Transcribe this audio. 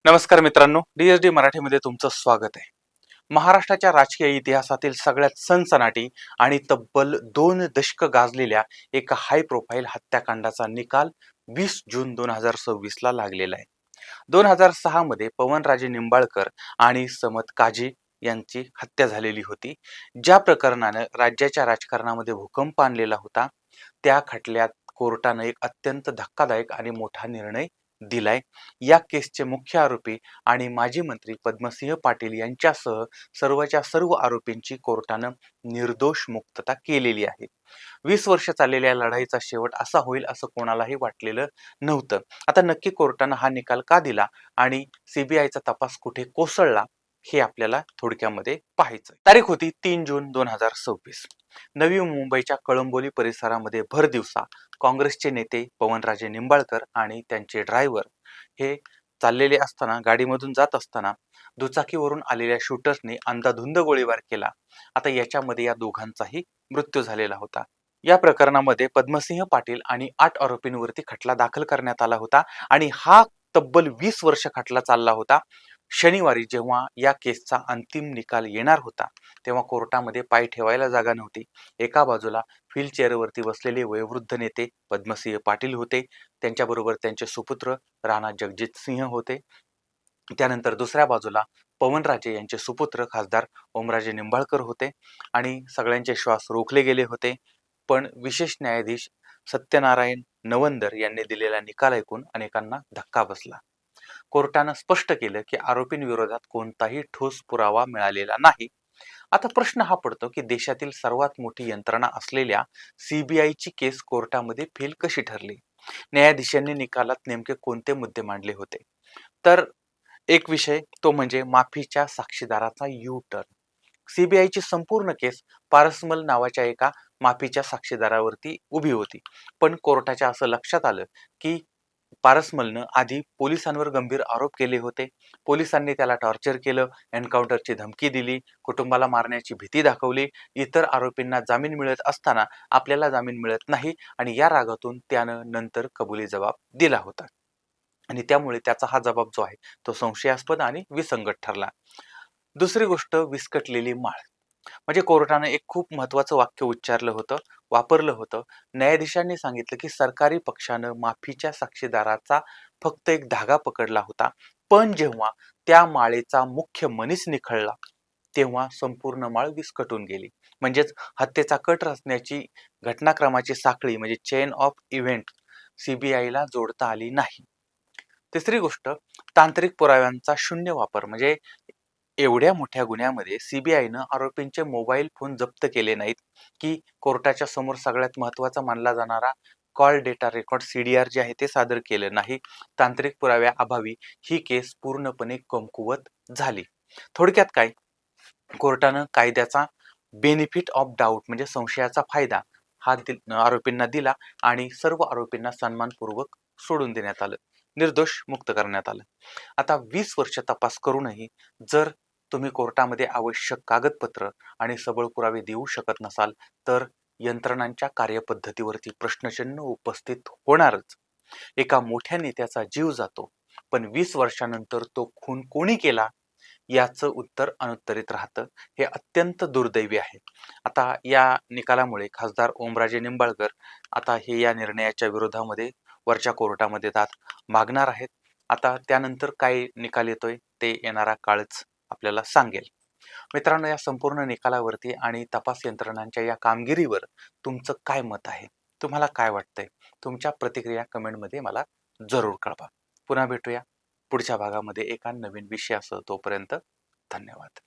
नमस्कार मित्रांनो, DSD मराठीमध्ये तुमचं स्वागत आहे. महाराष्ट्राच्या राजकीय इतिहासातील सगळ्यात सनसनाटी आणि तब्बल 2 दशक गाजलेल्या एका हाय प्रोफाईल हत्याकांडाचा निकाल 20 जून 2026 ला लागलेला आहे. 2006 मध्ये पवनराजे निंबाळकर आणि समत काझी यांची हत्या झालेली होती. ज्या प्रकरणानं राज्याच्या राजकारणामध्ये भूकंप आणलेला होता, त्या खटल्यात कोर्टानं एक अत्यंत धक्कादायक आणि मोठा निर्णय दिलाय. या केसचे मुख्य आरोपी आणि माजी मंत्री पद्मसिंह पाटील यांच्यासह सर्वच्या सर्व आरोपींची कोर्टानं निर्दोष मुक्तता केलेली आहे. 20 वर्ष चाललेल्या लढाईचा शेवट असा होईल असं कोणालाही वाटलेलं नव्हतं. आता नक्की कोर्टानं हा निकाल का दिला आणि सीबीआयचा तपास कुठे कोसळला हे आपल्याला थोडक्यामध्ये पाहायचं. तारीख होती 3 जून 2026. नवी मुंबईच्या कळंबोली परिसरामध्ये भर दिवसा काँग्रेसचे नेते पवनराजे निंबाळकर आणि त्यांचे ड्रायव्हर हे चाललेले असताना, गाडीमधून जात असताना दुचाकीवरून आलेल्या शूटर्सने अंधाधुंद गोळीबार केला. आता याच्यामध्ये या दोघांचाही मृत्यू झालेला होता. या प्रकरणामध्ये पद्मसिंह पाटील आणि 8 आरोपींवरती खटला दाखल करण्यात आला होता आणि हा तब्बल 20 वर्ष खटला चालला होता. शनिवारी जेव्हा या केसचा अंतिम निकाल येणार होता, तेव्हा कोर्टामध्ये पाय ठेवायला जागा नव्हती. एका बाजूला व्हीलचेअरवरती बसलेले वयोवृद्ध नेते पद्मसिंह पाटील होते, त्यांच्याबरोबर त्यांचे सुपुत्र राणा जगजित सिंह होते. त्यानंतर दुसऱ्या बाजूला पवनराजे यांचे सुपुत्र खासदार ओमराजे निंबाळकर होते आणि सगळ्यांचे श्वास रोखले गेले होते. पण विशेष न्यायाधीश सत्यनारायण नवंदर यांनी दिलेला निकाल ऐकून अनेकांना धक्का बसला. कोर्टानं स्पष्ट केलं की आरोपींविरोधात कोणताही ठोस पुरावा मिळालेला नाही. आता प्रश्न हा पडतो की देशातील सर्वात मोठी यंत्रणा असलेल्या सीबीआयची केस कोर्टामध्ये फेल कशी ठरली? न्यायाधीशांनी निकालात नेमके कोणते मुद्दे मांडले होते? तर एक विषय तो म्हणजे माफीच्या साक्षीदाराचा यू टर्न. सीबीआयची संपूर्ण केस पारसमल नावाच्या एका माफीच्या साक्षीदारावरती उभी होती. पण कोर्टाच्या असं लक्षात आलं की पारसमलनं आधी पोलिसांवर गंभीर आरोप केले होते. पोलिसांनी त्याला टॉर्चर केलं, एन्काउंटरची धमकी दिली, कुटुंबाला मारण्याची भीती दाखवली. इतर आरोपींना जामीन मिळत असताना आपल्याला जामीन मिळत नाही आणि या रागातून त्यानं नंतर कबुली जबाब दिला होता आणि त्यामुळे त्याचा हा जबाब जो आहे तो संशयास्पद आणि विसंगत ठरला. दुसरी गोष्ट विस्कटलेली माळ. म्हणजे कोर्टानं एक खूप महत्वाचं वाक्य वापरलं होतं. न्यायाधीशांनी सांगितलं की सरकारी पक्षानं माफीच्या साक्षीदाराचा फक्त एक धागा पकडला होता, पण जेव्हा त्या माळेचा मुख्य मनीस निखळला तेव्हा संपूर्ण माळ विस्कटून गेली. म्हणजेच हत्येचा कट रचण्याची घटनाक्रमाची साखळी म्हणजे चेन ऑफ इव्हेंट सीबीआयला जोडता आली नाही. तिसरी गोष्ट, तांत्रिक पुराव्यांचा शून्य वापर. म्हणजे एवढ्या मोठ्या गुन्ह्यामध्ये सीबीआयनं आरोपींचे मोबाईल फोन जप्त केले नाहीत की कोर्टाच्या समोर सगळ्यात महत्वाचा मानला जाणारा कॉल डेटा रेकॉर्ड CDR जे आहे ते सादर केलं नाही. तांत्रिक पुराव्याअभावी ही केस पूर्णपणे कमकुवत झाली. थोडक्यात काय, कोर्टानं कायद्याचा बेनिफिट ऑफ डाऊट म्हणजे संशयाचा फायदा हा आरोपींना दिला आणि सर्व आरोपींना सन्मानपूर्वक सोडून देण्यात आलं, निर्दोष मुक्त करण्यात आलं. आता 20 वर्ष तपास करूनही जर तुम्ही कोर्टामध्ये आवश्यक कागदपत्र आणि सबळ पुरावे देऊ शकत नसाल तर यंत्रणांच्या कार्यपद्धतीवरती प्रश्नचिन्ह उपस्थित होणारच. एका मोठ्या नेत्याचा जीव जातो, पण 20 वर्षानंतर तो खून कोणी केला याचं उत्तर अनुत्तरित राहतं. हे अत्यंत दुर्दैवी आहे. आता या निकालामुळे खासदार ओमराजे निंबाळकर आता हे या निर्णयाच्या विरोधामध्ये वरच्या कोर्टामध्ये दाद मागणार आहेत. आता त्यानंतर काय निकाल येतोय ते येणारा काळच आपल्याला सांगेल. मित्रांनो, या संपूर्ण निकालावरती आणि तपास यंत्रणांच्या या कामगिरीवर तुमचं काय मत आहे? तुम्हाला काय वाटतंय? तुमच्या प्रतिक्रिया कमेंटमध्ये मला जरूर कळवा. पुन्हा भेटूया पुढच्या भागामध्ये एका नवीन विषयासह. तोपर्यंत धन्यवाद.